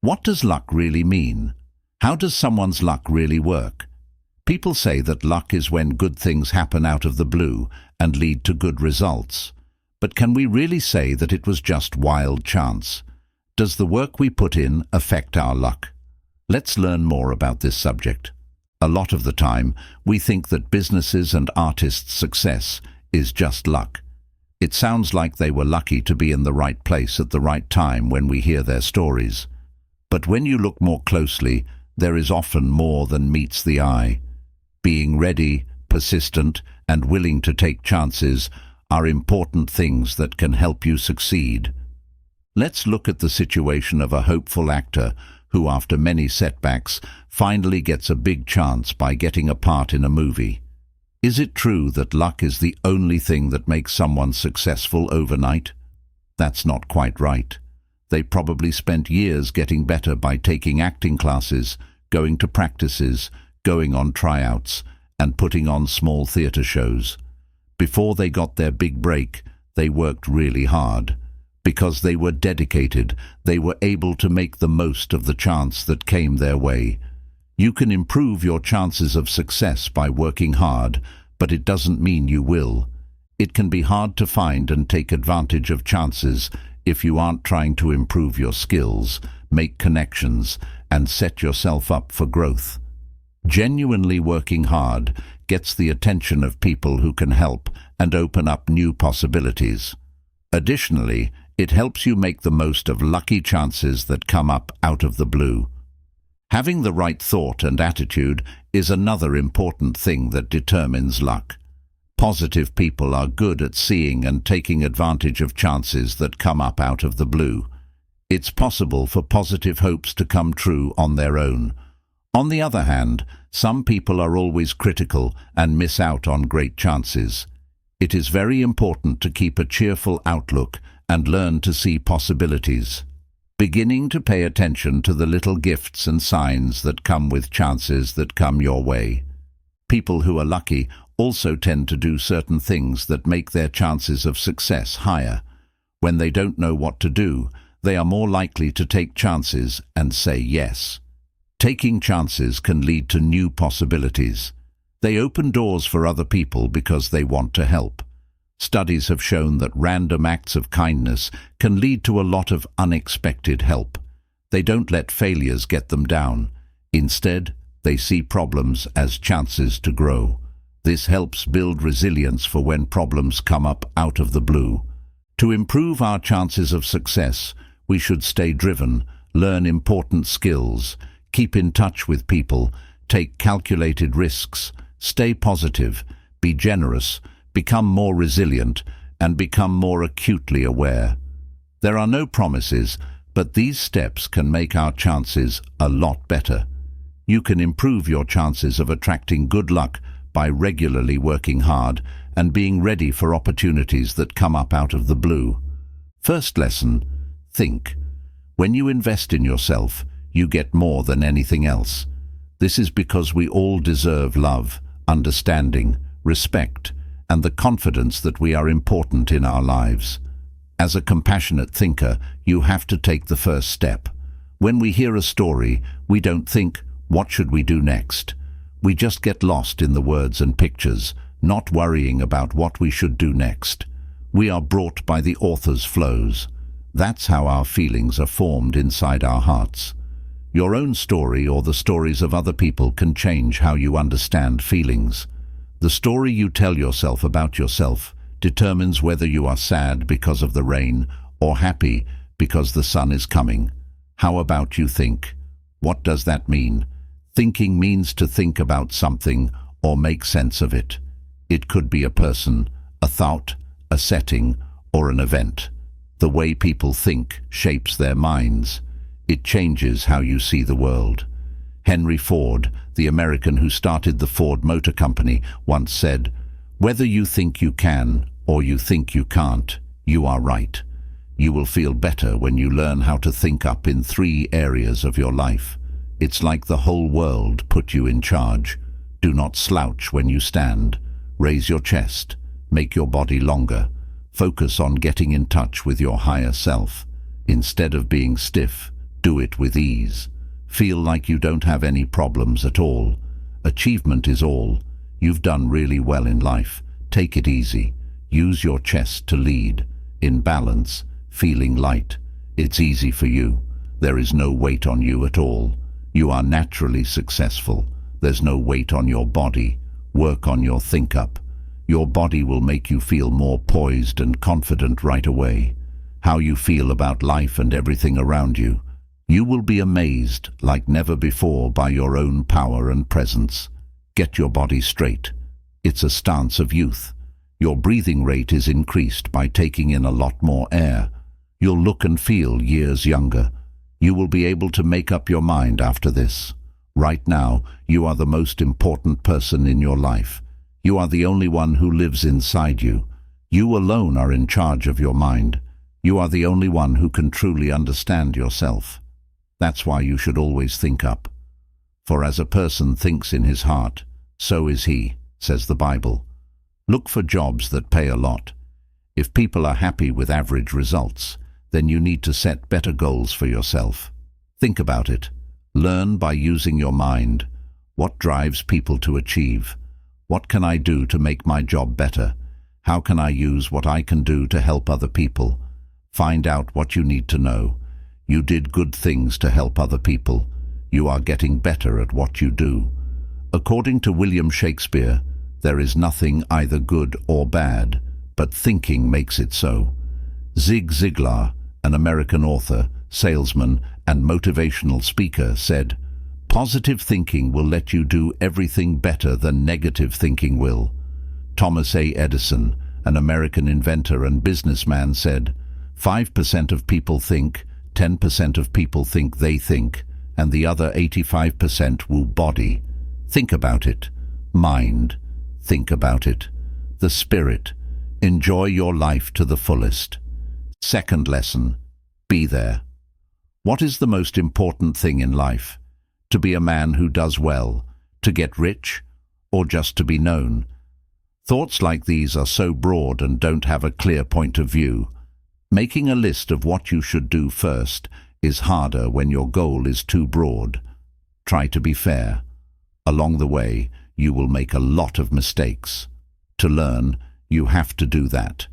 What does luck really mean? How does someone's luck really work? People say that luck is when good things happen out of the blue and lead to good results. But can we really say that it was just wild chance? Does the work we put in affect our luck? Let's learn more about this subject. A lot of the time, we think that businesses and artists' success is just luck. It sounds like they were lucky to be in the right place at the right time when we hear their stories. But when you look more closely, there is often more than meets the eye. Being ready, persistent, and willing to take chances are important things that can help you succeed. Let's look at the situation of a hopeful actor who, after many setbacks, finally gets a big chance by getting a part in a movie. Is it true that luck is the only thing that makes someone successful overnight? That's not quite right. They probably spent years getting better by taking acting classes, going to practices, going on tryouts, and putting on small theatre shows. Before they got their big break, they worked really hard. Because they were dedicated, they were able to make the most of the chance that came their way. You can improve your chances of success by working hard, but it doesn't mean you will. It can be hard to find and take advantage of chances if you aren't trying to improve your skills, make connections, and set yourself up for growth. Genuinely working hard gets the attention of people who can help and open up new possibilities. Additionally, it helps you make the most of lucky chances that come up out of the blue. Having the right thought and attitude is another important thing that determines luck. Positive people are good at seeing and taking advantage of chances that come up out of the blue. It's possible for positive hopes to come true on their own. On the other hand, some people are always critical and miss out on great chances. It is very important to keep a cheerful outlook and learn to see possibilities. Beginning to pay attention to the little gifts and signs that come with chances that come your way. People who are lucky also tend to do certain things that make their chances of success higher. When they don't know what to do, they are more likely to take chances and say yes. Taking chances can lead to new possibilities. They open doors for other people because they want to help. Studies have shown that random acts of kindness can lead to a lot of unexpected help. They don't let failures get them down. Instead, they see problems as chances to grow. This helps build resilience for when problems come up out of the blue. To improve our chances of success, we should stay driven, learn important skills, keep in touch with people, take calculated risks, stay positive, be generous, become more resilient, and become more acutely aware. There are no promises, but these steps can make our chances a lot better. You can improve your chances of attracting good luck by regularly working hard and being ready for opportunities that come up out of the blue. First lesson, think. When you invest in yourself, you get more than anything else. This is because we all deserve love, understanding, respect, and the confidence that we are important in our lives. As a compassionate thinker, you have to take the first step. When we hear a story, we don't think, what should we do next? We just get lost in the words and pictures, not worrying about what we should do next. We are brought by the author's flows. That's how our feelings are formed inside our hearts. Your own story or the stories of other people can change how you understand feelings. The story you tell yourself about yourself determines whether you are sad because of the rain or happy because the sun is coming. How about you think? What does that mean? Thinking means to think about something or make sense of it. It could be a person, a thought, a setting, or an event. The way people think shapes their minds. It changes how you see the world. Henry Ford, the American who started the Ford Motor Company, once said, "Whether you think you can or you think you can't, you are right. You will feel better when you learn how to think up in 3 areas of your life. It's like the whole world put you in charge. Do not slouch when you stand. Raise your chest. Make your body longer. Focus on getting in touch with your higher self. Instead of being stiff, Do it with ease. Feel like you don't have any problems at all. Achievement is all. You've done really well in life. Take it easy. Use your chest to lead. In balance, feeling light. It's easy for you. There is no weight on you at all. You are naturally successful. There's no weight on your body. Work on your think-up. Your body will make you feel more poised and confident right away. How you feel about life and everything around you. You will be amazed like never before by your own power and presence. Get your body straight. It's a stance of youth. Your breathing rate is increased by taking in a lot more air. You'll look and feel years younger. You will be able to make up your mind after this. Right now, you are the most important person in your life. You are the only one who lives inside you. You alone are in charge of your mind. You are the only one who can truly understand yourself. That's why you should always think up. For as a person thinks in his heart, so is he, says the Bible. Look for jobs that pay a lot. If people are happy with average results, then you need to set better goals for yourself. Think about it. Learn by using your mind. What drives people to achieve? What can I do to make my job better? How can I use what I can do to help other people? Find out what you need to know. You did good things to help other people. You are getting better at what you do. According to William Shakespeare, there is nothing either good or bad, but thinking makes it so. Zig Ziglar, an American author, salesman, and motivational speaker, said, "Positive thinking will let you do everything better than negative thinking will." Thomas A. Edison, an American inventor and businessman, said, 5% of people think, 10% of people think they think, and the other 85% will body. Think about it. Mind. Think about it. The spirit. Enjoy your life to the fullest. Second lesson. Be there. What is the most important thing in life? To be a man who does well, to get rich, or just to be known? Thoughts like these are so broad and don't have a clear point of view. Making a list of what you should do first is harder when your goal is too broad. Try to be fair. Along the way, you will make a lot of mistakes. To learn, you have to do that.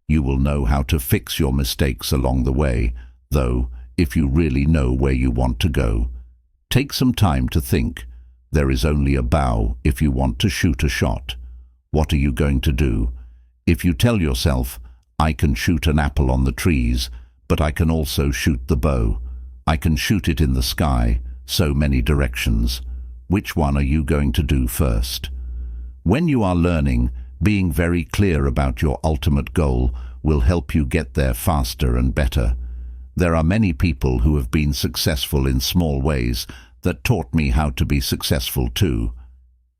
You will know how to fix your mistakes along the way, though, if you really know where you want to go. Take some time to think. There is only a bow if you want to shoot a shot. What are you going to do? If you tell yourself, I can shoot an apple on the trees, but I can also shoot the bow. I can shoot it in the sky, so many directions. Which one are you going to do first? When you are learning, being very clear about your ultimate goal will help you get there faster and better. There are many people who have been successful in small ways that taught me how to be successful too.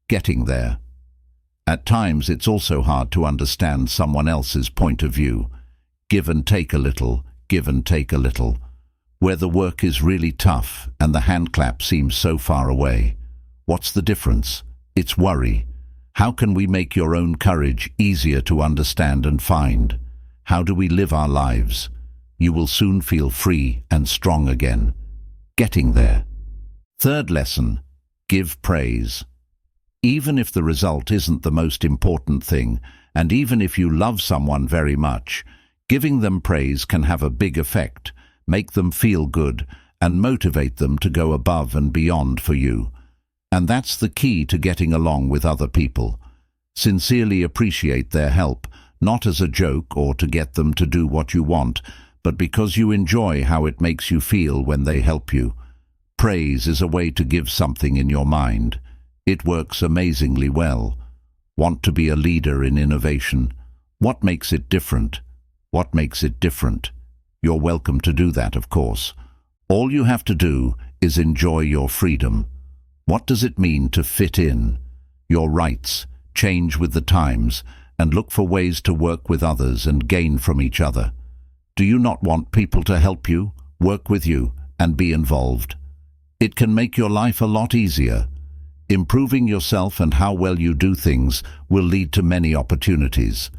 Getting there. At times it's also hard to understand someone else's point of view. Give and take a little, give and take a little. Where the work is really tough and the hand clap seems so far away. What's the difference? It's worry. How can we make your own courage easier to understand and find? How do we live our lives? You will soon feel free and strong again. Getting there. Third lesson. Give praise. Even if the result isn't the most important thing, and even if you love someone very much, giving them praise can have a big effect, make them feel good, and motivate them to go above and beyond for you. And that's the key to getting along with other people. Sincerely appreciate their help, not as a joke or to get them to do what you want, but because you enjoy how it makes you feel when they help you. Praise is a way to give something in your mind. It works amazingly well. Want to be a leader in innovation? What makes it different? What makes it different? You're welcome to do that, of course. All you have to do is enjoy your freedom. What does it mean to fit in? Your rights, change with the times, and look for ways to work with others and gain from each other. Do you not want people to help you, work with you, and be involved? It can make your life a lot easier. Improving yourself and how well you do things will lead to many opportunities.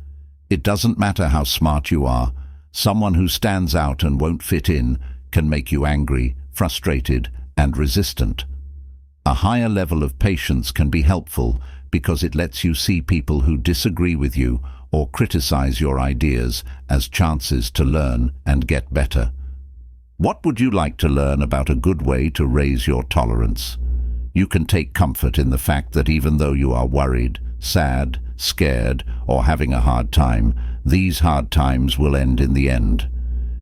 It doesn't matter how smart you are. Someone who stands out and won't fit in can make you angry, frustrated, and resistant. A higher level of patience can be helpful because it lets you see people who disagree with you or criticize your ideas as chances to learn and get better. What would you like to learn about a good way to raise your tolerance? You can take comfort in the fact that even though you are worried, sad, scared, or having a hard time, these hard times will end in the end.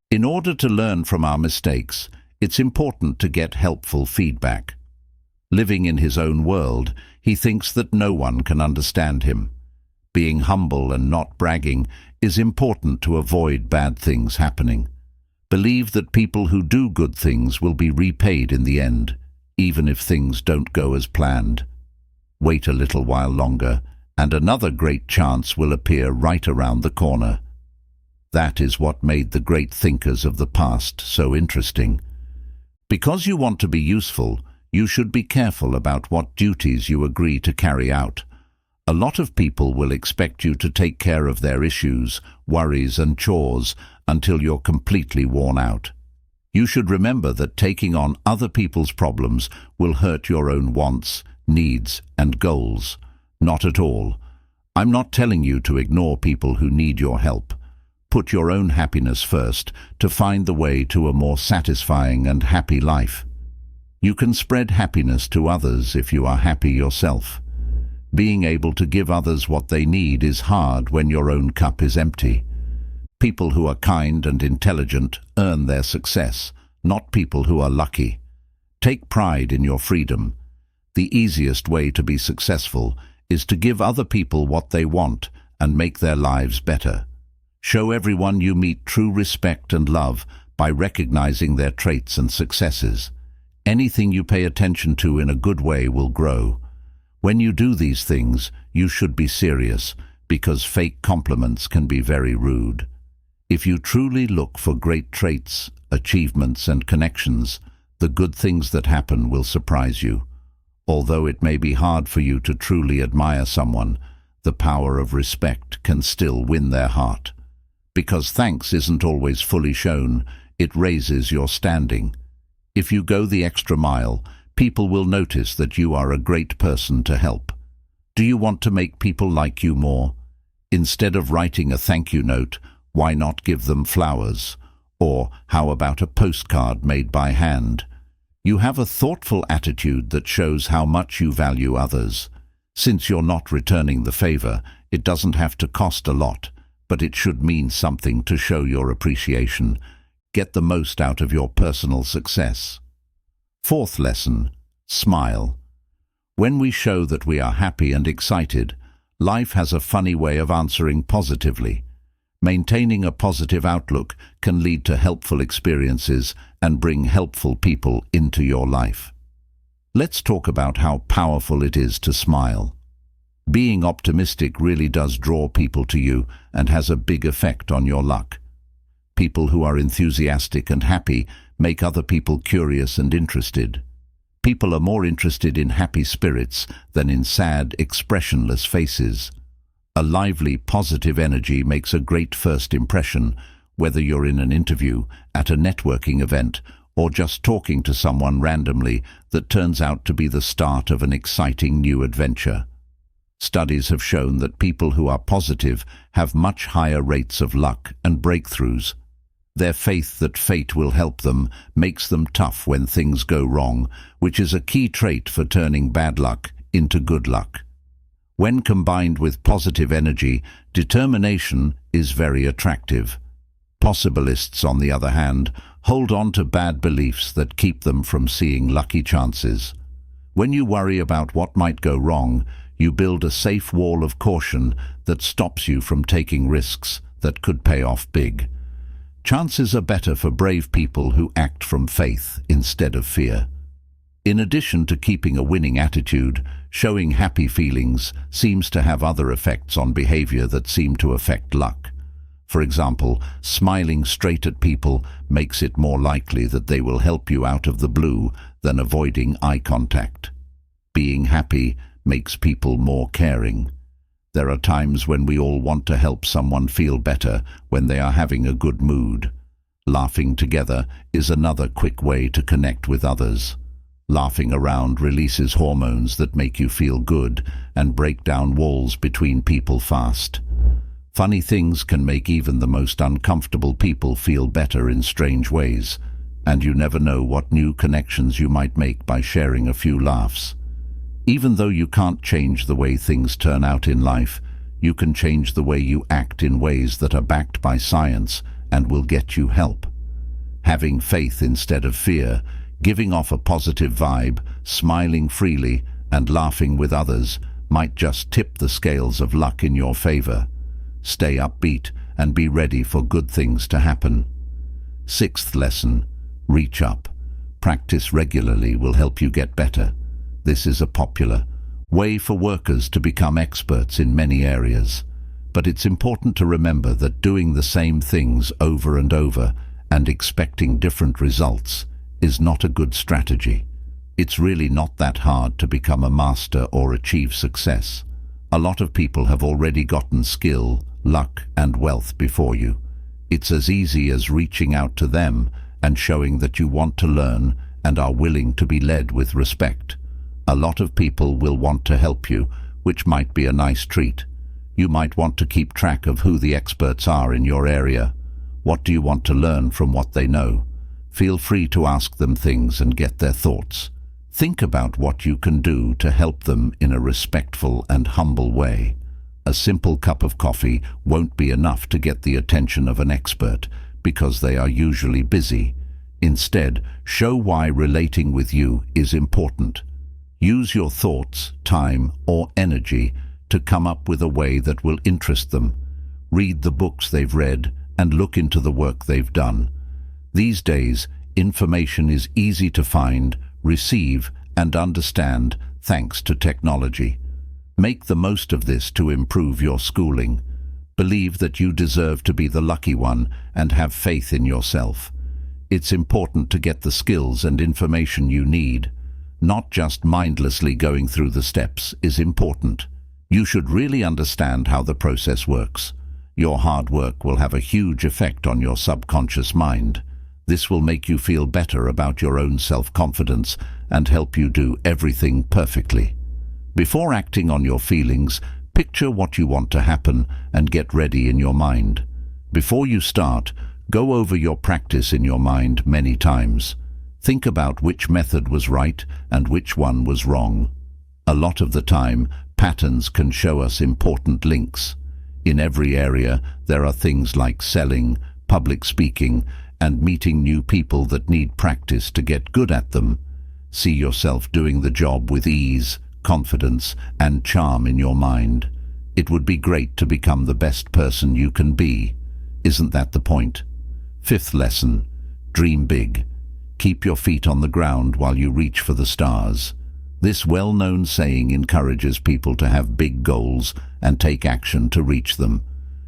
In order to learn from our mistakes, it's important to get helpful feedback. Living in his own world, he thinks that no one can understand him. Being humble and not bragging is important to avoid bad things happening. Believe that people who do good things will be repaid in the end, even if things don't go as planned. Wait a little while longer, and another great chance will appear right around the corner. That is what made the great thinkers of the past so interesting. Because you want to be useful, you should be careful about what duties you agree to carry out. A lot of people will expect you to take care of their issues, worries, and chores until you're completely worn out. You should remember that taking on other people's problems will hurt your own wants, needs, and goals. Not at all. I'm not telling you to ignore people who need your help. Put your own happiness first to find the way to a more satisfying and happy life. You can spread happiness to others if you are happy yourself. Being able to give others what they need is hard when your own cup is empty. People who are kind and intelligent earn their success, not people who are lucky. Take pride in your freedom. The easiest way to be successful is to give other people what they want and make their lives better. Show everyone you meet true respect and love by recognizing their traits and successes. Anything you pay attention to in a good way will grow. When you do these things, you should be serious, because fake compliments can be very rude. If you truly look for great traits, achievements, and connections, the good things that happen will surprise you. Although it may be hard for you to truly admire someone, the power of respect can still win their heart. Because thanks isn't always fully shown, it raises your standing. If you go the extra mile, people will notice that you are a great person to help. Do you want to make people like you more? Instead of writing a thank you note, why not give them flowers? Or how about a postcard made by hand? You have a thoughtful attitude that shows how much you value others. Since you're not returning the favor, it doesn't have to cost a lot, but it should mean something to show your appreciation. Get the most out of your personal success. Fourth lesson, smile. When we show that we are happy and excited, life has a funny way of answering positively. Maintaining a positive outlook can lead to helpful experiences and bring helpful people into your life. Let's talk about how powerful it is to smile. Being optimistic really does draw people to you and has a big effect on your luck. People who are enthusiastic and happy make other people curious and interested. People are more interested in happy spirits than in sad, expressionless faces. A lively, positive energy makes a great first impression, whether you're in an interview, at a networking event, or just talking to someone randomly that turns out to be the start of an exciting new adventure. Studies have shown that people who are positive have much higher rates of luck and breakthroughs. Their faith that fate will help them makes them tough when things go wrong, which is a key trait for turning bad luck into good luck. When combined with positive energy, determination is very attractive. Possibilists, on the other hand, hold on to bad beliefs that keep them from seeing lucky chances. When you worry about what might go wrong, you build a safe wall of caution that stops you from taking risks that could pay off big. Chances are better for brave people who act from faith instead of fear. In addition to keeping a winning attitude, showing happy feelings seems to have other effects on behavior that seem to affect luck. For example, smiling straight at people makes it more likely that they will help you out of the blue than avoiding eye contact. Being happy makes people more caring. There are times when we all want to help someone feel better when they are having a good mood. Laughing together is another quick way to connect with others. Laughing around releases hormones that make you feel good and break down walls between people fast. Funny things can make even the most uncomfortable people feel better in strange ways, and you never know what new connections you might make by sharing a few laughs. Even though you can't change the way things turn out in life, you can change the way you act in ways that are backed by science and will get you help. Having faith instead of fear, giving off a positive vibe, smiling freely, and laughing with others might just tip the scales of luck in your favor. Stay upbeat and be ready for good things to happen. Sixth lesson, reach up. Practice regularly will help you get better. This is a popular way for workers to become experts in many areas. But it's important to remember that doing the same things over and over and expecting different results is not a good strategy. It's really not that hard to become a master or achieve success. A lot of people have already gotten skill, luck, and wealth before you. It's as easy as reaching out to them and showing that you want to learn and are willing to be led with respect. A lot of people will want to help you, which might be a nice treat. You might want to keep track of who the experts are in your area. What do you want to learn from what they know? Feel free to ask them things and get their thoughts. Think about what you can do to help them in a respectful and humble way. A simple cup of coffee won't be enough to get the attention of an expert because they are usually busy. Instead, show why relating with you is important. Use your thoughts, time, or energy to come up with a way that will interest them. Read the books they've read and look into the work they've done. These days, information is easy to find, receive, and understand thanks to technology. Make the most of this to improve your schooling. Believe that you deserve to be the lucky one and have faith in yourself. It's important to get the skills and information you need. Not just mindlessly going through the steps is important. You should really understand how the process works. Your hard work will have a huge effect on your subconscious mind. This will make you feel better about your own self-confidence and help you do everything perfectly. Before acting on your feelings, picture what you want to happen and get ready in your mind. Before you start, go over your practice in your mind many times. Think about which method was right and which one was wrong. A lot of the time, patterns can show us important links. In every area, there are things like selling, public speaking, and meeting new people that need practice to get good at them. See yourself doing the job with ease, confidence, and charm in your mind. It would be great to become the best person you can be. Isn't that the point? Fifth lesson, dream big. Keep your feet on the ground while you reach for the stars. This well-known saying encourages people to have big goals and take action to reach them.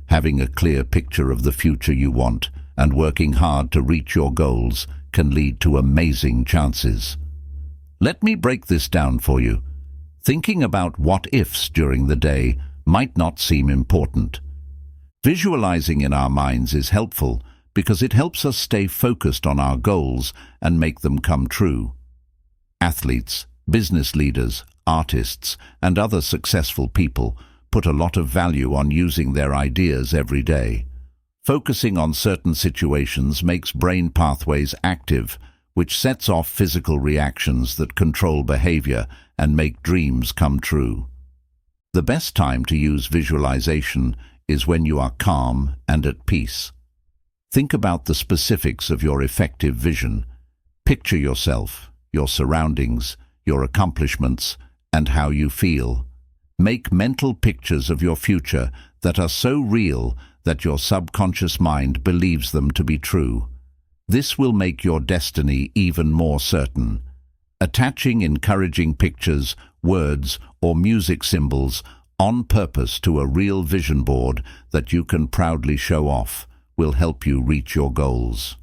Having a clear picture of the future you want and working hard to reach your goals can lead to amazing chances. Let me break this down for you. Thinking about what-ifs during the day might not seem important. Visualizing in our minds is helpful because it helps us stay focused on our goals and make them come true. Athletes, business leaders, artists, and other successful people put a lot of value on using their ideas every day. Focusing on certain situations makes brain pathways active, which sets off physical reactions that control behavior and make dreams come true. The best time to use visualization is when you are calm and at peace. Think about the specifics of your effective vision. Picture yourself, your surroundings, your accomplishments, and how you feel. Make mental pictures of your future that are so real that your subconscious mind believes them to be true. This will make your destiny even more certain. Attaching encouraging pictures, words, or music symbols on purpose to a real vision board that you can proudly show off will help you reach your goals.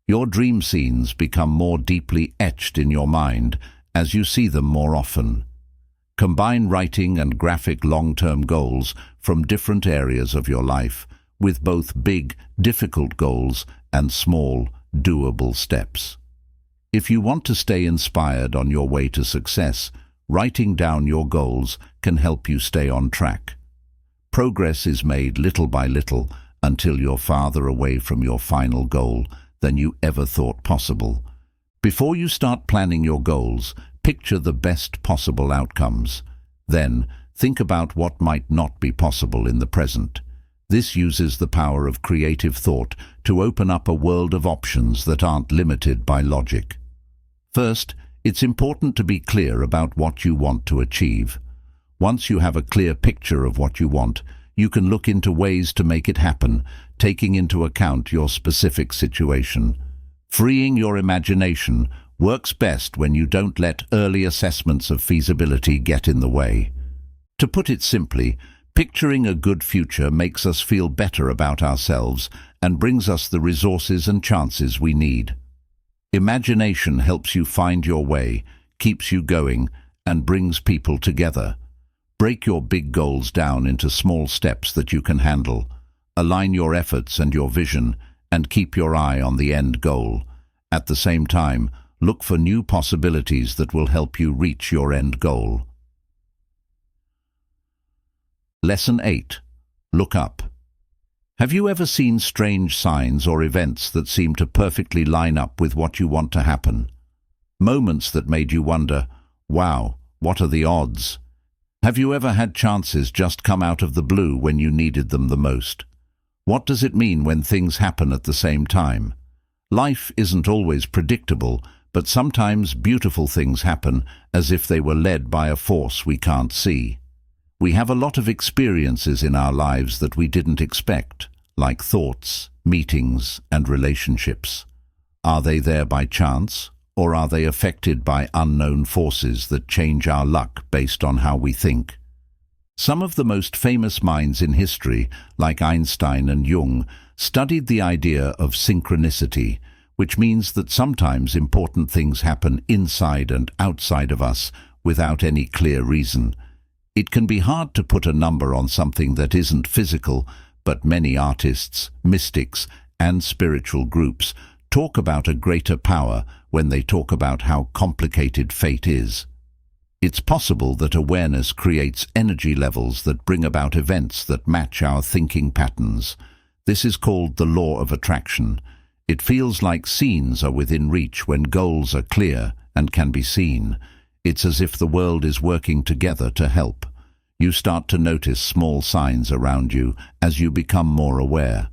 Your dream scenes become more deeply etched in your mind as you see them more often. Combine writing and graphic long-term goals from different areas of your life with both big, difficult goals and small, doable steps. If you want to stay inspired on your way to success, writing down your goals can help you stay on track. Progress is made little by little until you're farther away from your final goal than you ever thought possible. Before you start planning your goals, picture the best possible outcomes. Then, think about what might not be possible in the present. This uses the power of creative thought to open up a world of options that aren't limited by logic. First, it's important to be clear about what you want to achieve. Once you have a clear picture of what you want, you can look into ways to make it happen, taking into account your specific situation. Freeing your imagination works best when you don't let early assessments of feasibility get in the way. To put it simply, picturing a good future makes us feel better about ourselves and brings us the resources and chances we need. Imagination helps you find your way, keeps you going, and brings people together. Break your big goals down into small steps that you can handle. Align your efforts and your vision, and keep your eye on the end goal. At the same time, look for new possibilities that will help you reach your end goal. Lesson 8. Look up. Have you ever seen strange signs or events that seem to perfectly line up with what you want to happen? Moments that made you wonder, wow, what are the odds? Have you ever had chances just come out of the blue when you needed them the most? What does it mean when things happen at the same time? Life isn't always predictable, but sometimes beautiful things happen as if they were led by a force we can't see. We have a lot of experiences in our lives that we didn't expect, like thoughts, meetings, and relationships. Are they there by chance, or are they affected by unknown forces that change our luck based on how we think? Some of the most famous minds in history, like Einstein and Jung, studied the idea of synchronicity, which means that sometimes important things happen inside and outside of us without any clear reason. It can be hard to put a number on something that isn't physical, but many artists, mystics, and spiritual groups talk about a greater power when they talk about how complicated fate is. It's possible that awareness creates energy levels that bring about events that match our thinking patterns. This is called the law of attraction. It feels like scenes are within reach when goals are clear and can be seen. It's as if the world is working together to help. You start to notice small signs around you as you become more aware.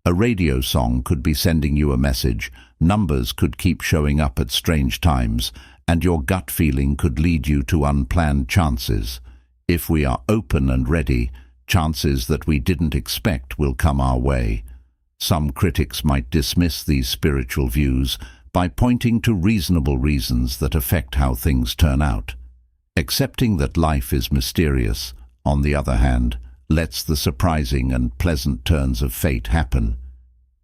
A radio song could be sending you a message, numbers could keep showing up at strange times, and your gut feeling could lead you to unplanned chances. If we are open and ready, chances that we didn't expect will come our way. Some critics might dismiss these spiritual views by pointing to reasonable reasons that affect how things turn out. Accepting that life is mysterious, on the other hand, lets the surprising and pleasant turns of fate happen.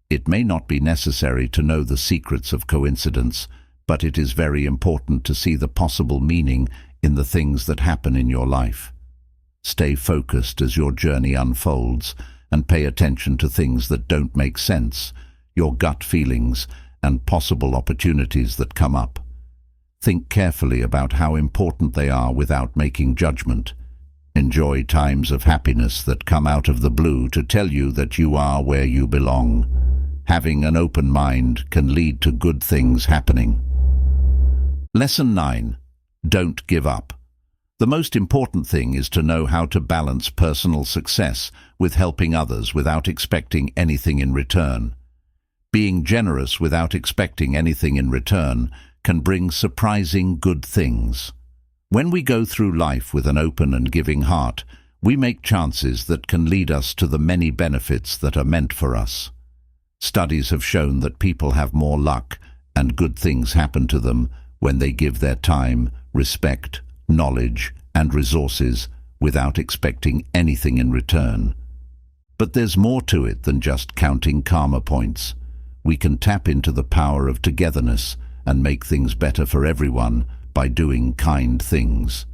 It may not be necessary to know the secrets of coincidence, but it is very important to see the possible meaning in the things that happen in your life. Stay focused as your journey unfolds, and pay attention to things that don't make sense, your gut feelings, and possible opportunities that come up. Think carefully about how important they are without making judgment. Enjoy times of happiness that come out of the blue to tell you that you are where you belong. Having an open mind can lead to good things happening. Lesson 9. Don't give up. The most important thing is to know how to balance personal success with helping others without expecting anything in return. Being generous without expecting anything in return can bring surprising good things. When we go through life with an open and giving heart, we make chances that can lead us to the many benefits that are meant for us. Studies have shown that people have more luck and good things happen to them when they give their time, respect, knowledge, and resources without expecting anything in return. But there's more to it than just counting karma points. We can tap into the power of togetherness and make things better for everyone by doing kind things.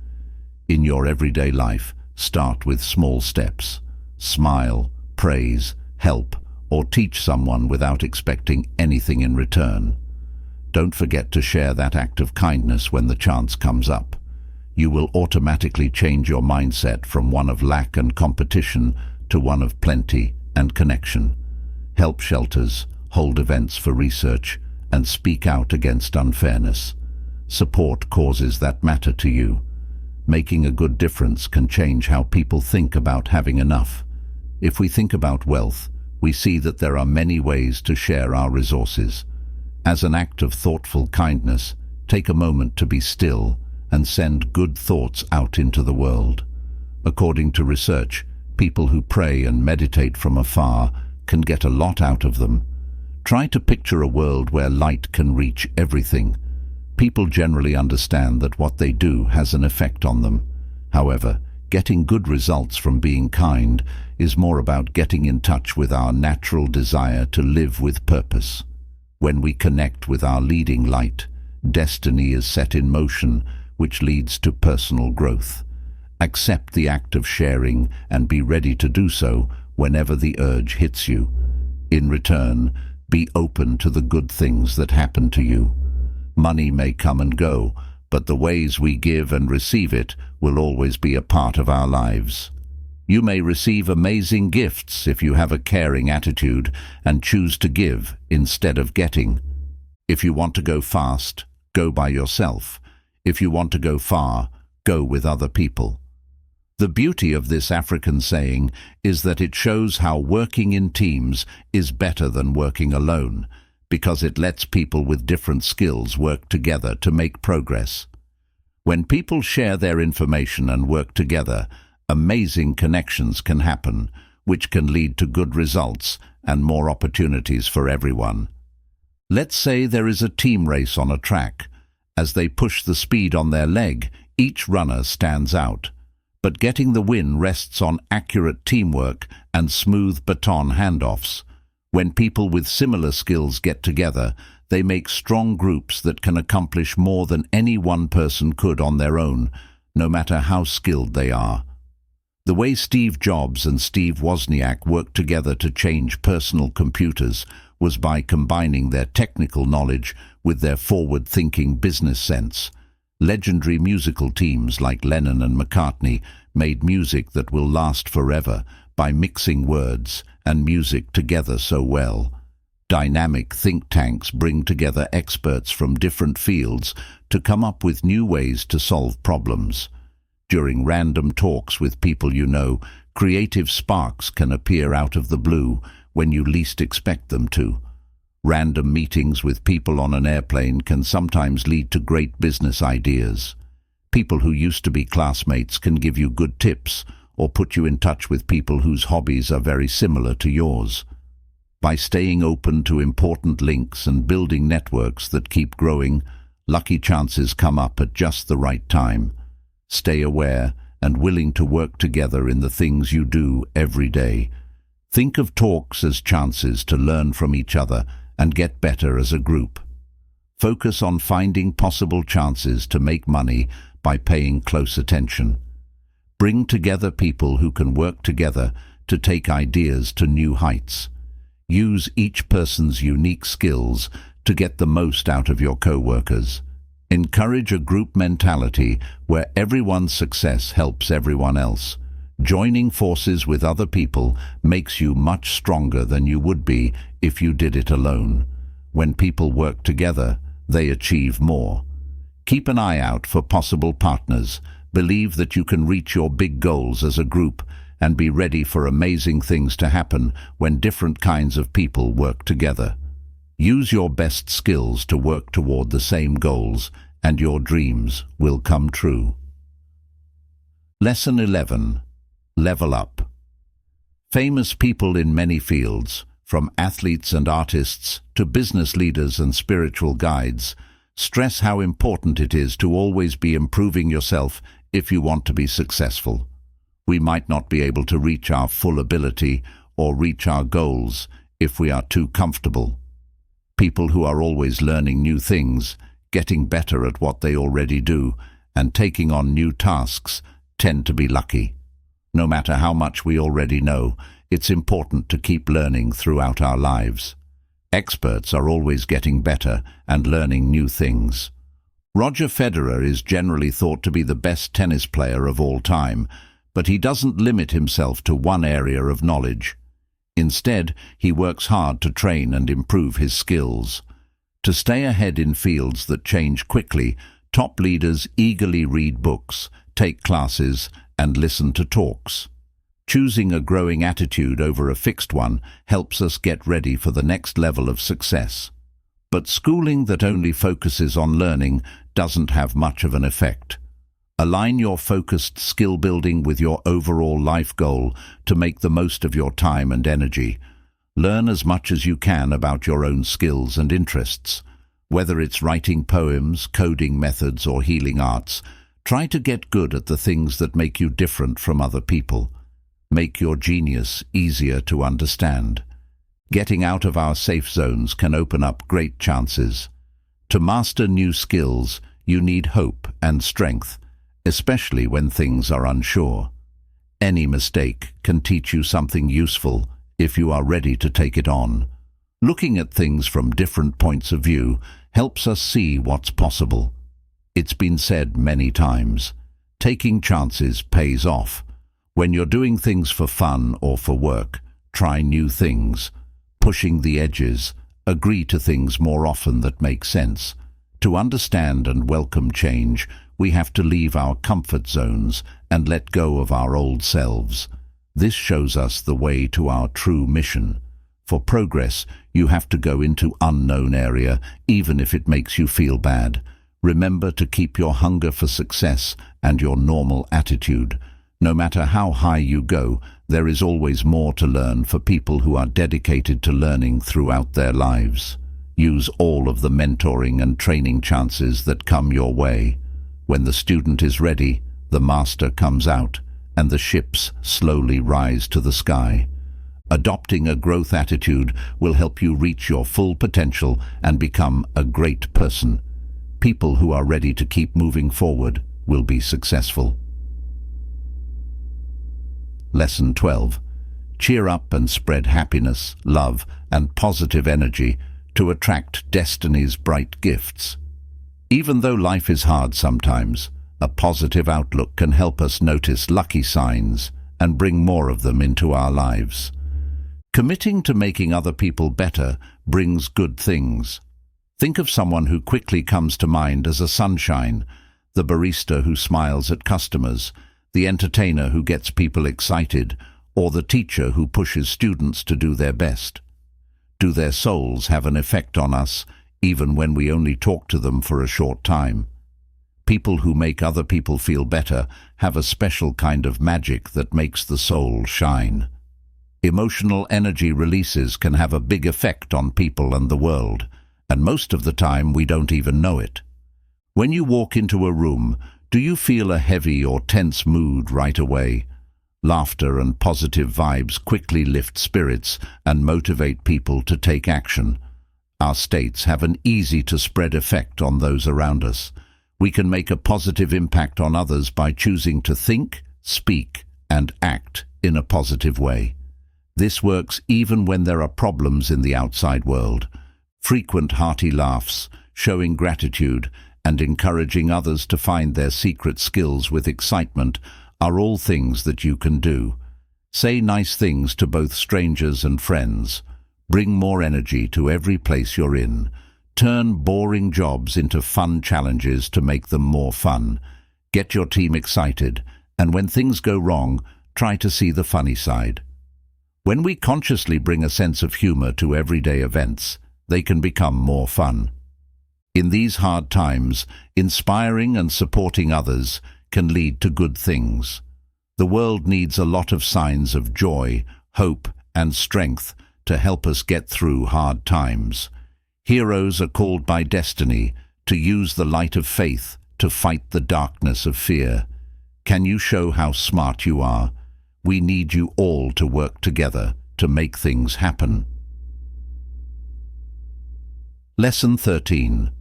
In your everyday life, start with small steps. Smile, praise, help, or teach someone without expecting anything in return. Don't forget to share that act of kindness when the chance comes up. You will automatically change your mindset from one of lack and competition to one of plenty and connection. Help shelters, hold events for research, and speak out against unfairness. Support causes that matter to you. Making a good difference can change how people think about having enough. If we think about wealth, we see that there are many ways to share our resources. As an act of thoughtful kindness, take a moment to be still and send good thoughts out into the world. According to research, people who pray and meditate from afar can get a lot out of them. Try to picture a world where light can reach everything. People generally understand that what they do has an effect on them. However, getting good results from being kind is more about getting in touch with our natural desire to live with purpose. When we connect with our leading light, destiny is set in motion, which leads to personal growth. Accept the act of sharing and be ready to do so whenever the urge hits you. In return, be open to the good things that happen to you. Money may come and go, but the ways we give and receive it will always be a part of our lives. You may receive amazing gifts if you have a caring attitude and choose to give instead of getting. If you want to go fast, go by yourself. If you want to go far, go with other people. The beauty of this African saying is that it shows how working in teams is better than working alone, because it lets people with different skills work together to make progress. When people share their information and work together, amazing connections can happen, which can lead to good results and more opportunities for everyone. Let's say there is a team race on a track. As they push the speed on their leg, each runner stands out. But getting the win rests on accurate teamwork and smooth baton handoffs. When people with similar skills get together, they make strong groups that can accomplish more than any one person could on their own, no matter how skilled they are. The way Steve Jobs and Steve Wozniak worked together to change personal computers was by combining their technical knowledge with their forward-thinking business sense. Legendary musical teams like Lennon and McCartney made music that will last forever by mixing words and music together so well. Dynamic think tanks bring together experts from different fields to come up with new ways to solve problems. During random talks with people you know, creative sparks can appear out of the blue when you least expect them to. Random meetings with people on an airplane can sometimes lead to great business ideas. People who used to be classmates can give you good tips or put you in touch with people whose hobbies are very similar to yours. By staying open to important links and building networks that keep growing, lucky chances come up at just the right time. Stay aware and willing to work together in the things you do every day. Think of talks as chances to learn from each other and get better as a group. Focus on finding possible chances to make money by paying close attention. Bring together people who can work together to take ideas to new heights. Use each person's unique skills to get the most out of your co-workers. Encourage a group mentality where everyone's success helps everyone else. Joining forces with other people makes you much stronger than you would be if you did it alone. When people work together, they achieve more. Keep an eye out for possible partners. Believe that you can reach your big goals as a group and be ready for amazing things to happen when different kinds of people work together. Use your best skills to work toward the same goals, and your dreams will come true. Lesson 11. Level up. Famous people in many fields, from athletes and artists to business leaders and spiritual guides, stress how important it is to always be improving yourself if you want to be successful. We might not be able to reach our full ability or reach our goals if we are too comfortable. People who are always learning new things, getting better at what they already do, and taking on new tasks tend to be lucky. No matter how much we already know, it's important to keep learning throughout our lives. Experts are always getting better and learning new things. Roger Federer is generally thought to be the best tennis player of all time, but he doesn't limit himself to one area of knowledge. Instead, he works hard to train and improve his skills. To stay ahead in fields that change quickly, top leaders eagerly read books, take classes, and listen to talks. Choosing a growing attitude over a fixed one helps us get ready for the next level of success. But schooling that only focuses on learning doesn't have much of an effect. Align your focused skill building with your overall life goal to make the most of your time and energy. Learn as much as you can about your own skills and interests. Whether it's writing poems, coding methods, or healing arts, try to get good at the things that make you different from other people. Make your genius easier to understand. Getting out of our safe zones can open up great chances. To master new skills, you need hope and strength, especially when things are unsure. Any mistake can teach you something useful if you are ready to take it on. Looking at things from different points of view helps us see what's possible. It's been said many times, taking chances pays off. When you're doing things for fun or for work, try new things. Pushing the edges, agree to things more often that make sense. To understand and welcome change, we have to leave our comfort zones and let go of our old selves. This shows us the way to our true mission. For progress, you have to go into unknown area, even if it makes you feel bad. Remember to keep your hunger for success and your normal attitude. No matter how high you go, there is always more to learn for people who are dedicated to learning throughout their lives. Use all of the mentoring and training chances that come your way. When the student is ready, the master comes out, and the ships slowly rise to the sky. Adopting a growth attitude will help you reach your full potential and become a great person. People who are ready to keep moving forward will be successful. Lesson 12. Cheer up and spread happiness, love, and positive energy to attract destiny's bright gifts. Even though life is hard sometimes, a positive outlook can help us notice lucky signs and bring more of them into our lives. Committing to making other people better brings good things. Think of someone who quickly comes to mind as a sunshine, the barista who smiles at customers, the entertainer who gets people excited, or the teacher who pushes students to do their best. Do their souls have an effect on us, even when we only talk to them for a short time? People who make other people feel better have a special kind of magic that makes the soul shine. Emotional energy releases can have a big effect on people and the world, and most of the time we don't even know it. When you walk into a room, do you feel a heavy or tense mood right away? Laughter and positive vibes quickly lift spirits and motivate people to take action. Our states have an easy-to-spread effect on those around us. We can make a positive impact on others by choosing to think, speak, and act in a positive way. This works even when there are problems in the outside world. Frequent hearty laughs, showing gratitude, and encouraging others to find their secret skills with excitement are all things that you can do. Say nice things to both strangers and friends. Bring more energy to every place you're in. Turn boring jobs into fun challenges to make them more fun. Get your team excited, and when things go wrong, try to see the funny side. When we consciously bring a sense of humor to everyday events, they can become more fun. In these hard times, inspiring and supporting others can lead to good things. The world needs a lot of signs of joy, hope, and strength to help us get through hard times. Heroes are called by destiny to use the light of faith to fight the darkness of fear. Can you show how smart you are? We need you all to work together to make things happen. Lesson 13.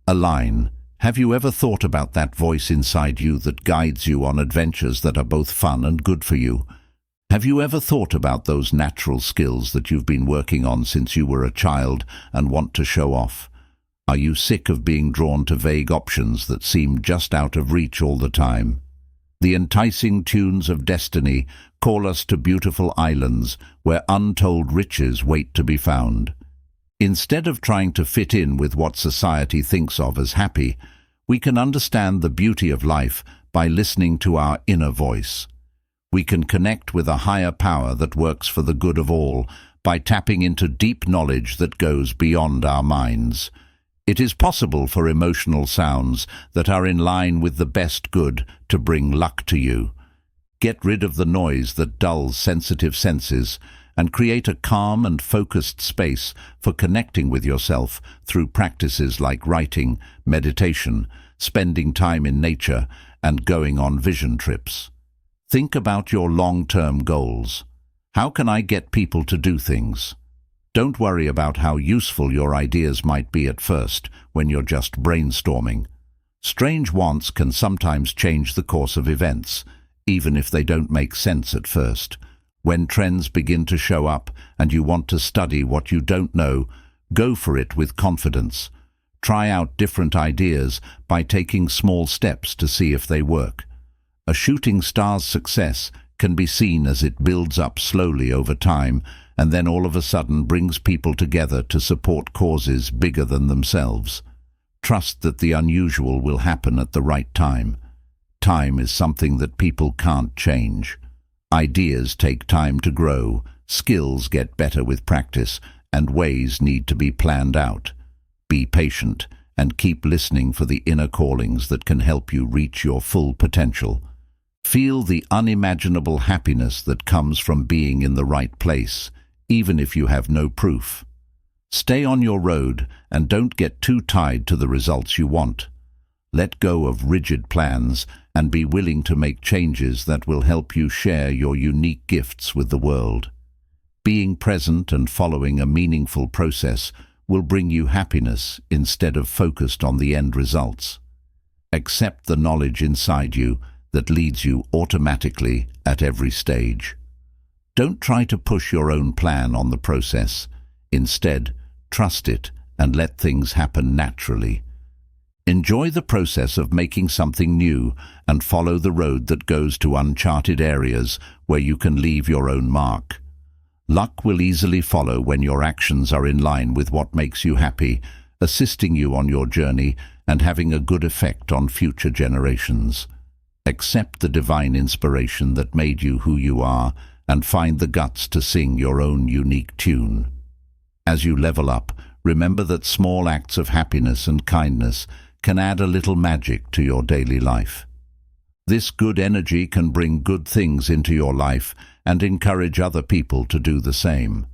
Align. Have you ever thought about that voice inside you that guides you on adventures that are both fun and good for you? Have you ever thought about those natural skills that you've been working on since you were a child and want to show off? Are you sick of being drawn to vague options that seem just out of reach all the time? The enticing tunes of destiny call us to beautiful islands where untold riches wait to be found. Instead of trying to fit in with what society thinks of as happy, we can understand the beauty of life by listening to our inner voice. We can connect with a higher power that works for the good of all by tapping into deep knowledge that goes beyond our minds. It is possible for emotional sounds that are in line with the best good to bring luck to you. Get rid of the noise that dulls sensitive senses and create a calm and focused space for connecting with yourself through practices like writing, meditation, spending time in nature, and going on vision trips. Think about your long-term goals. How can I get people to do things? Don't worry about how useful your ideas might be at first when you're just brainstorming. Strange wants can sometimes change the course of events, even if they don't make sense at first. When trends begin to show up and you want to study what you don't know, go for it with confidence. Try out different ideas by taking small steps to see if they work. A shooting star's success can be seen as it builds up slowly over time and then all of a sudden brings people together to support causes bigger than themselves. Trust that the unusual will happen at the right time. Time is something that people can't change. Ideas take time to grow, skills get better with practice, and ways need to be planned out. Be patient and keep listening for the inner callings that can help you reach your full potential. Feel the unimaginable happiness that comes from being in the right place, even if you have no proof. Stay on your road and don't get too tied to the results you want. Let go of rigid plans and be willing to make changes that will help you share your unique gifts with the world. Being present and following a meaningful process will bring you happiness instead of focused on the end results. Accept the knowledge inside you that leads you automatically at every stage. Don't try to push your own plan on the process. Instead, trust it and let things happen naturally. Enjoy the process of making something new and follow the road that goes to uncharted areas where you can leave your own mark. Luck will easily follow when your actions are in line with what makes you happy, assisting you on your journey and having a good effect on future generations. Accept the divine inspiration that made you who you are and find the guts to sing your own unique tune. As you level up, remember that small acts of happiness and kindness can add a little magic to your daily life. This good energy can bring good things into your life and encourage other people to do the same.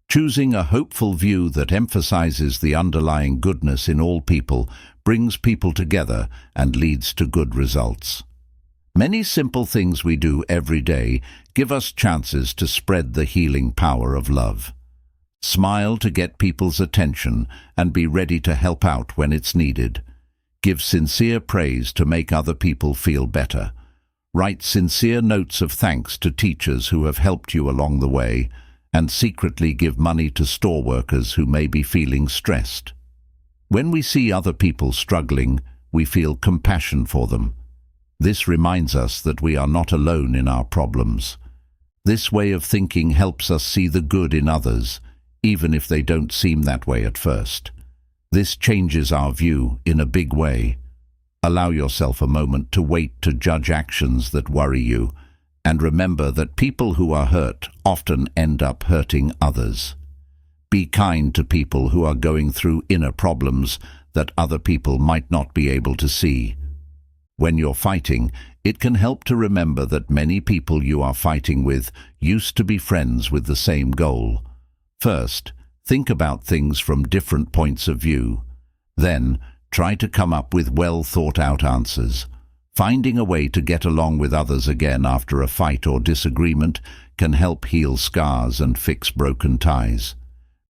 Choosing a hopeful view that emphasizes the underlying goodness in all people brings people together and leads to good results. Many simple things we do every day give us chances to spread the healing power of love. Smile to get people's attention and be ready to help out when it's needed. Give sincere praise to make other people feel better. Write sincere notes of thanks to teachers who have helped you along the way, and secretly give money to store workers who may be feeling stressed. When we see other people struggling, we feel compassion for them. This reminds us that we are not alone in our problems. This way of thinking helps us see the good in others, even if they don't seem that way at first. This changes our view in a big way. Allow yourself a moment to wait to judge actions that worry you, and remember that people who are hurt often end up hurting others. Be kind to people who are going through inner problems that other people might not be able to see. When you're fighting, it can help to remember that many people you are fighting with used to be friends with the same goal. First, think about things from different points of view. Then, try to come up with well-thought-out answers. Finding a way to get along with others again after a fight or disagreement can help heal scars and fix broken ties.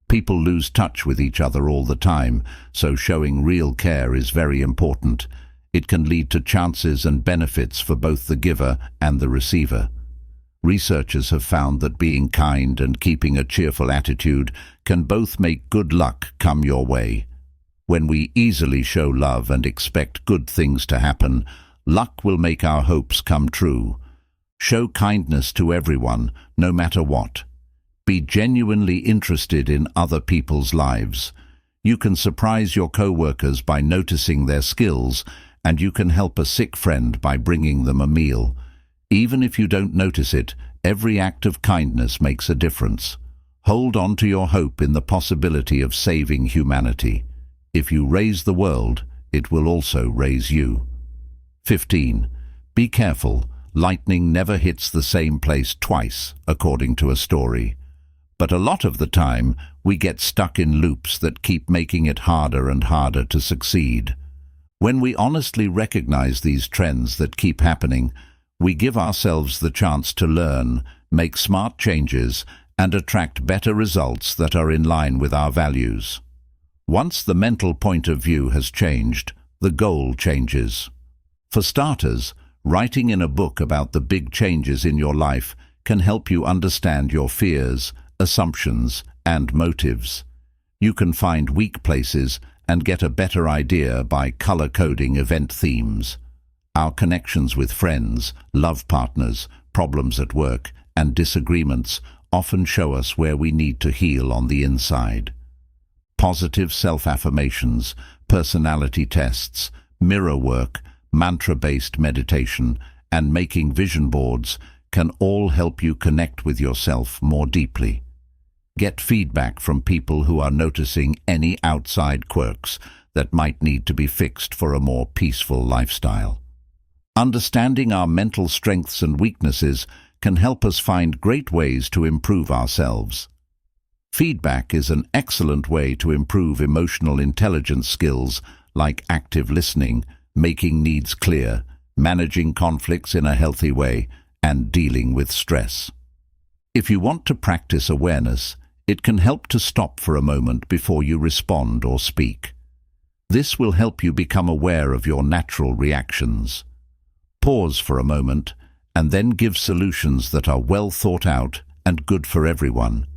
People lose touch with each other all the time, so showing real care is very important. It can lead to chances and benefits for both the giver and the receiver. Researchers have found that being kind and keeping a cheerful attitude can both make good luck come your way. When we easily show love and expect good things to happen, luck will make our hopes come true. Show kindness to everyone, no matter what. Be genuinely interested in other people's lives. You can surprise your co-workers by noticing their skills, and you can help a sick friend by bringing them a meal. Even if you don't notice it, every act of kindness makes a difference. Hold on to your hope in the possibility of saving humanity. If you raise the world, it will also raise you. 15. Be careful. Lightning never hits the same place twice, according to a story. But a lot of the time, we get stuck in loops that keep making it harder and harder to succeed. When we honestly recognize these trends that keep happening, we give ourselves the chance to learn, make smart changes, and attract better results that are in line with our values. Once the mental point of view has changed, the goal changes. For starters, writing in a book about the big changes in your life can help you understand your fears, assumptions, and motives. You can find weak places and get a better idea by color-coding event themes. Our connections with friends, love partners, problems at work, and disagreements often show us where we need to heal on the inside. Positive self-affirmations, personality tests, mirror work, mantra-based meditation, and making vision boards can all help you connect with yourself more deeply. Get feedback from people who are noticing any outside quirks that might need to be fixed for a more peaceful lifestyle. Understanding our mental strengths and weaknesses can help us find great ways to improve ourselves. Feedback is an excellent way to improve emotional intelligence skills like active listening, making needs clear, managing conflicts in a healthy way, and dealing with stress. If you want to practice awareness, it can help to stop for a moment before you respond or speak. This will help you become aware of your natural reactions. Pause for a moment, and then give solutions that are well thought out and good for everyone.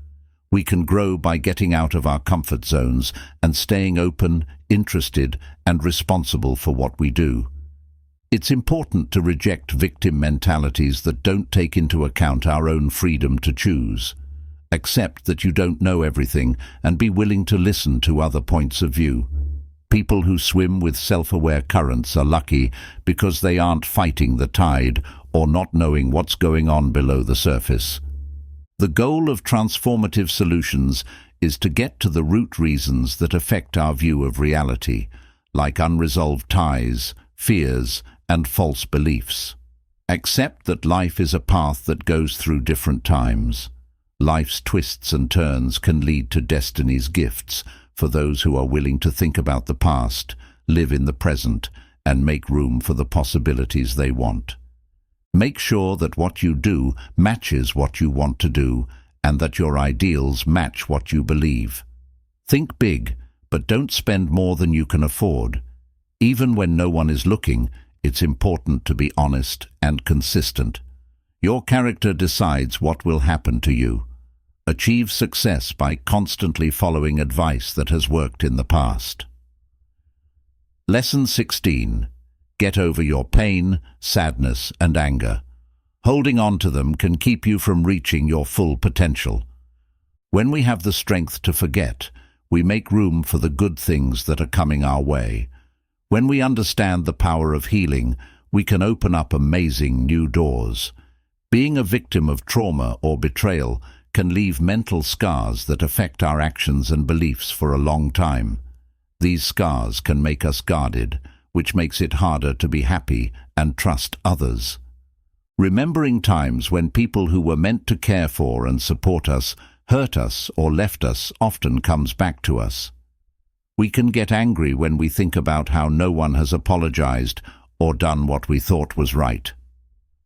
We can grow by getting out of our comfort zones and staying open, interested, and responsible for what we do. It's important to reject victim mentalities that don't take into account our own freedom to choose. Accept that you don't know everything and be willing to listen to other points of view. People who swim with self-aware currents are lucky because they aren't fighting the tide or not knowing what's going on below the surface. The goal of transformative solutions is to get to the root reasons that affect our view of reality, like unresolved ties, fears, and false beliefs. Accept that life is a path that goes through different times. Life's twists and turns can lead to destiny's gifts for those who are willing to think about the past, live in the present, and make room for the possibilities they want. Make sure that what you do matches what you want to do, and that your ideals match what you believe. Think big, but don't spend more than you can afford. Even when no one is looking, it's important to be honest and consistent. Your character decides what will happen to you. Achieve success by constantly following advice that has worked in the past. Lesson 16. Get over your pain, sadness, and anger. Holding on to them can keep you from reaching your full potential. When we have the strength to forget, we make room for the good things that are coming our way. When we understand the power of healing, we can open up amazing new doors. Being a victim of trauma or betrayal can leave mental scars that affect our actions and beliefs for a long time. These scars can make us guarded, which makes it harder to be happy and trust others. Remembering times when people who were meant to care for and support us hurt us or left us often comes back to us. We can get angry when we think about how no one has apologized or done what we thought was right.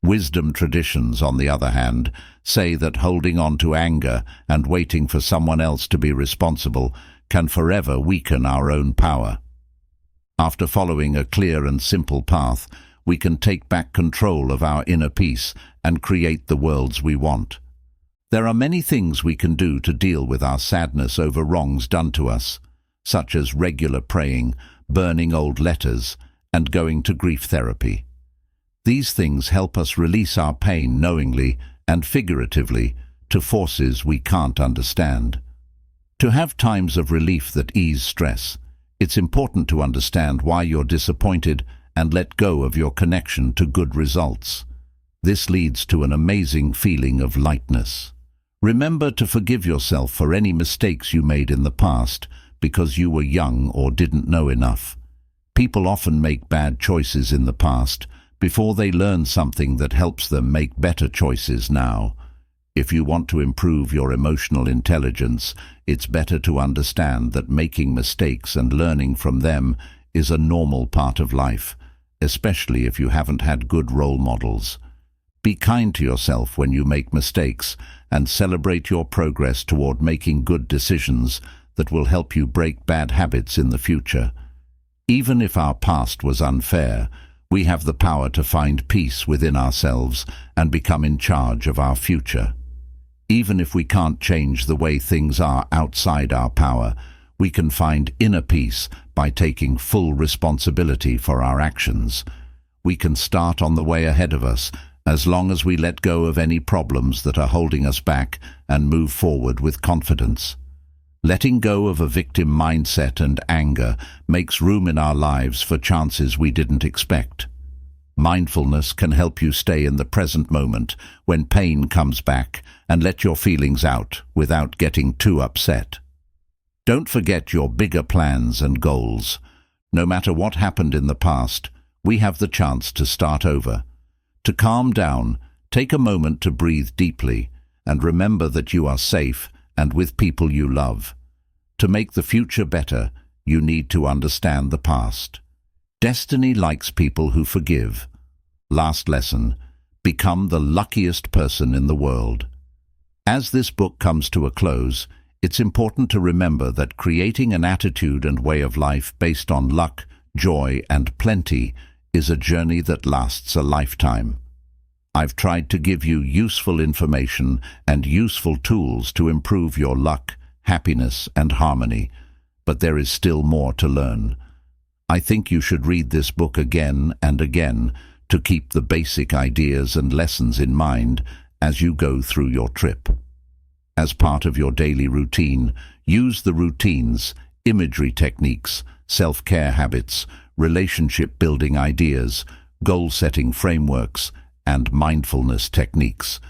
Wisdom traditions, on the other hand, say that holding on to anger and waiting for someone else to be responsible can forever weaken our own power. After following a clear and simple path, we can take back control of our inner peace and create the worlds we want. There are many things we can do to deal with our sadness over wrongs done to us, such as regular praying, burning old letters, and going to grief therapy. These things help us release our pain knowingly and figuratively to forces we can't understand. To have times of relief that ease stress, it's important to understand why you're disappointed and let go of your connection to good results. This leads to an amazing feeling of lightness. Remember to forgive yourself for any mistakes you made in the past because you were young or didn't know enough. People often make bad choices in the past before they learn something that helps them make better choices now. If you want to improve your emotional intelligence, it's better to understand that making mistakes and learning from them is a normal part of life, especially if you haven't had good role models. Be kind to yourself when you make mistakes and celebrate your progress toward making good decisions that will help you break bad habits in the future. Even if our past was unfair, we have the power to find peace within ourselves and become in charge of our future. Even if we can't change the way things are outside our power, we can find inner peace by taking full responsibility for our actions. We can start on the way ahead of us as long as we let go of any problems that are holding us back and move forward with confidence. Letting go of a victim mindset and anger makes room in our lives for chances we didn't expect. Mindfulness can help you stay in the present moment when pain comes back and let your feelings out without getting too upset. Don't forget your bigger plans and goals. No matter what happened in the past, we have the chance to start over. To calm down, take a moment to breathe deeply and remember that you are safe and with people you love. To make the future better, you need to understand the past. Destiny likes people who forgive. Last lesson: become the luckiest person in the world. As this book comes to a close, it's important to remember that creating an attitude and way of life based on luck, joy, and plenty is a journey that lasts a lifetime. I've tried to give you useful information and useful tools to improve your luck, happiness, and harmony, but there is still more to learn. I think you should read this book again and again to keep the basic ideas and lessons in mind as you go through your trip. As part of your daily routine, use the routines, imagery techniques, self-care habits, relationship-building ideas, goal-setting frameworks, and mindfulness techniques.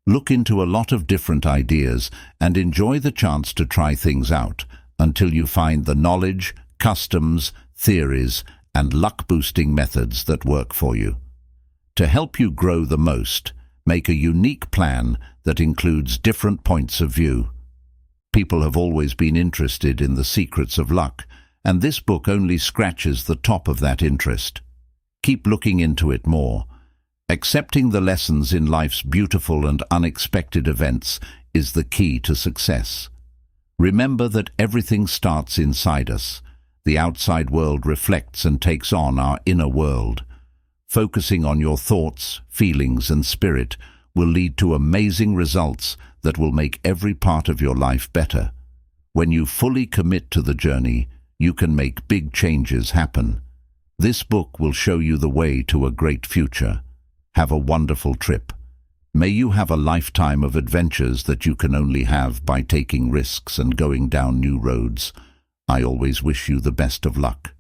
Look into a lot of different ideas and enjoy the chance to try things out until you find the knowledge, customs, theories, and luck-boosting methods that work for you. To help you grow the most, make a unique plan that includes different points of view. People have always been interested in the secrets of luck, and this book only scratches the top of that interest. Keep looking into it more. Accepting the lessons in life's beautiful and unexpected events is the key to success. Remember that everything starts inside us. The outside world reflects and takes on our inner world. Focusing on your thoughts, feelings, and spirit will lead to amazing results that will make every part of your life better. When you fully commit to the journey, you can make big changes happen. This book will show you the way to a great future. Have a wonderful trip. May you have a lifetime of adventures that you can only have by taking risks and going down new roads. I always wish you the best of luck.